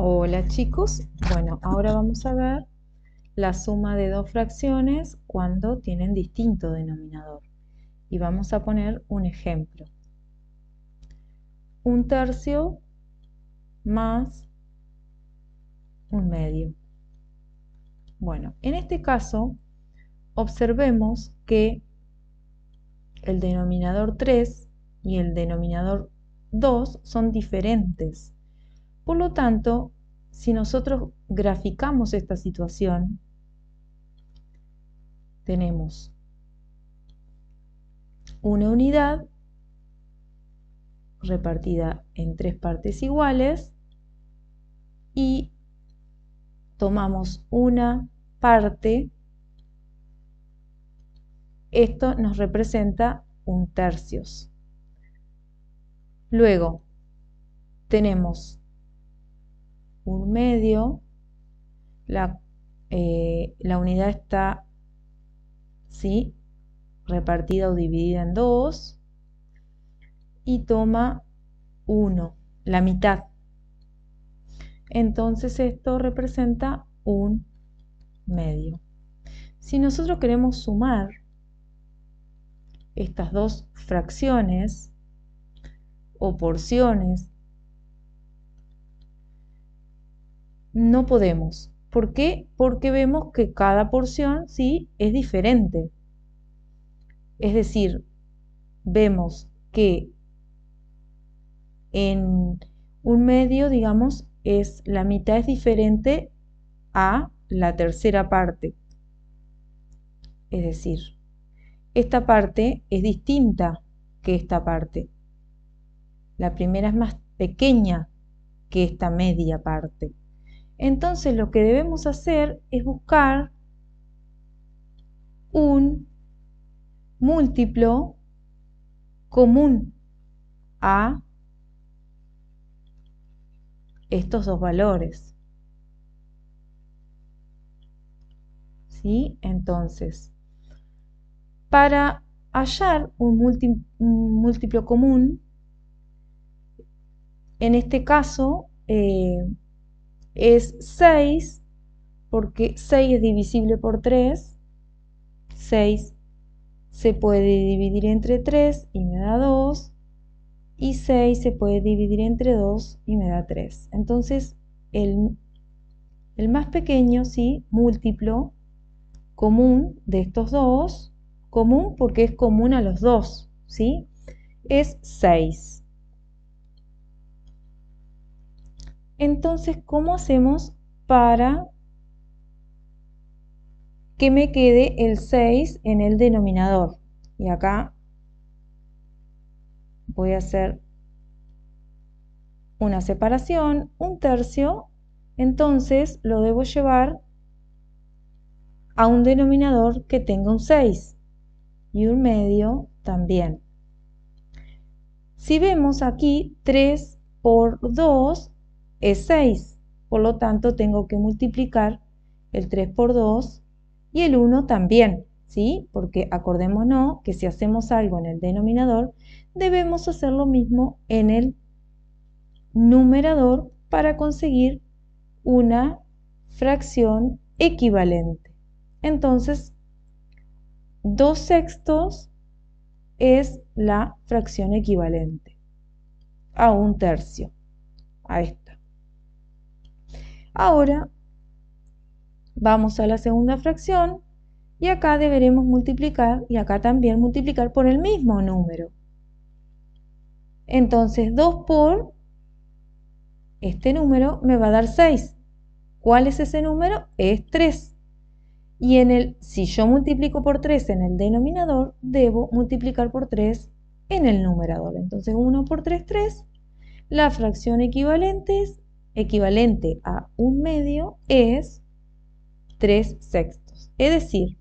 Hola chicos, bueno, ahora vamos a ver la suma de dos fracciones cuando tienen distinto denominador. Y vamos a poner un ejemplo. 1/3 más 1/2. Bueno, en este caso, observemos que el denominador 3 y el denominador 2 son diferentes. Por lo tanto, si nosotros graficamos esta situación, tenemos una unidad repartida en tres partes iguales y tomamos una parte, esto nos representa 1/3. Luego tenemos 1/2, la unidad está ¿sí? repartida o dividida en dos y toma 1, la mitad. Entonces esto representa 1/2. Si nosotros queremos sumar estas dos fracciones o porciones, no podemos. ¿Por qué? Porque vemos que cada porción sí es diferente. Es decir, vemos que en 1/2, digamos, la mitad es diferente a la tercera parte. Es decir, esta parte es distinta que esta parte. La primera es más pequeña que esta media parte. Entonces lo que debemos hacer es buscar un múltiplo común a estos dos valores. ¿Sí? Entonces, para hallar un múltiplo común, en este caso es 6, porque 6 es divisible por 3, 6 se puede dividir entre 3 y me da 2, y 6 se puede dividir entre 2 y me da 3. Entonces, el más pequeño, ¿sí? Múltiplo común de estos dos, común porque es común a los dos, ¿sí? Es 6. Entonces, ¿cómo hacemos para que me quede el 6 en el denominador? Y acá voy a hacer una separación, 1/3, entonces lo debo llevar a un denominador que tenga un 6 y 1/2 también. Si vemos aquí, 3 por 2 es 6, por lo tanto tengo que multiplicar el 3 por 2 y el 1 también, ¿sí? Porque acordémonos que si hacemos algo en el denominador, debemos hacer lo mismo en el numerador para conseguir una fracción equivalente. Entonces, 2/6 es la fracción equivalente a 1/3, a esta. Ahora vamos a la segunda fracción y acá deberemos multiplicar y acá también multiplicar por el mismo número. Entonces 2 por este número me va a dar 6. ¿Cuál es ese número? Es 3. Y si yo multiplico por 3 en el denominador, debo multiplicar por 3 en el numerador. Entonces 1 por 3, 3. La fracción equivalente a 1/2 es 3/6. Es decir,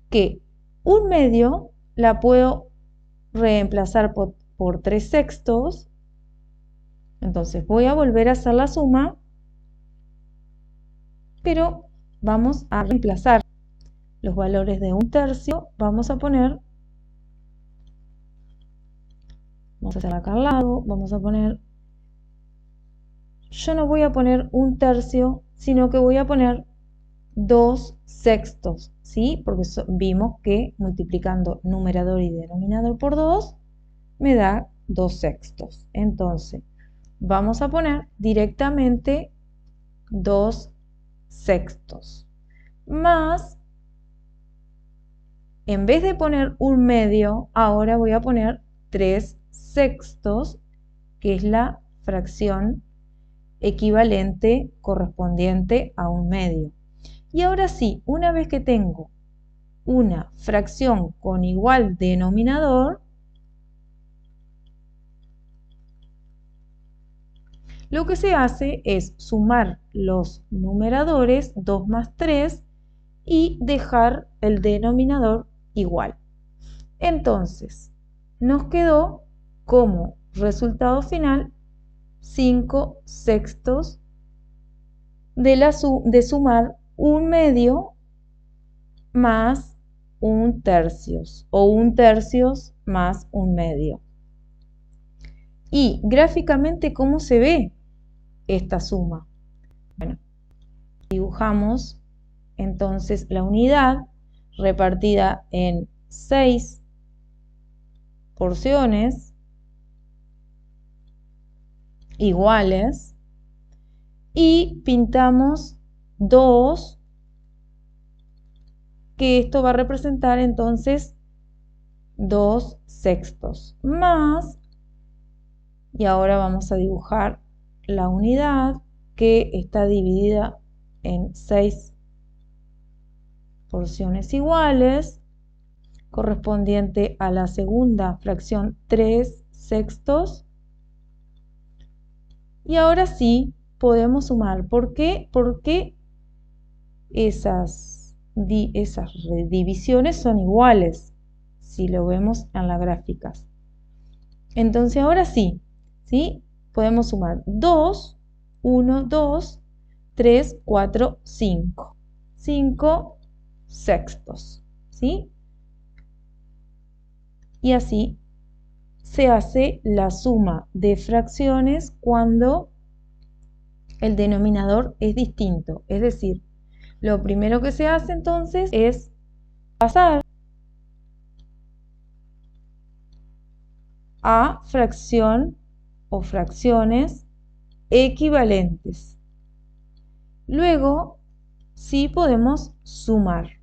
que 1/2 la puedo reemplazar por 3/6. Entonces voy a volver a hacer la suma, pero vamos a reemplazar los valores de 1/3. Vamos a hacer acá al lado, vamos a poner, yo no voy a poner 1/3, sino que voy a poner 2/6, ¿sí? Porque vimos que multiplicando numerador y denominador por 2 me da 2/6. Entonces, vamos a poner directamente 2/6 más, en vez de poner 1/2, ahora voy a poner 3/6, que es la fracción equivalente correspondiente a 1/2. Y ahora sí, una vez que tengo una fracción con igual denominador, lo que se hace es sumar los numeradores 2 más 3 y dejar el denominador igual. Entonces, nos quedó como resultado final 5/6 de sumar 1/2 más 1/3 o 1/3 más 1/2. Y gráficamente, ¿cómo se ve esta suma? Bueno, dibujamos entonces la unidad repartida en 6 porciones iguales y pintamos 2, que esto va a representar entonces 2/6 más, y ahora vamos a dibujar la unidad que está dividida en 6 porciones iguales, correspondiente a la segunda fracción 3/6. Y ahora sí podemos sumar. ¿Por qué? Porque esas divisiones son iguales, si lo vemos en las gráficas. Entonces ahora sí, podemos sumar 2, 1, 2, 3, 4, 5. 5/6, ¿sí? Y así se hace la suma de fracciones cuando el denominador es distinto. Es decir, lo primero que se hace entonces es pasar a fracción o fracciones equivalentes. Luego, sí podemos sumar.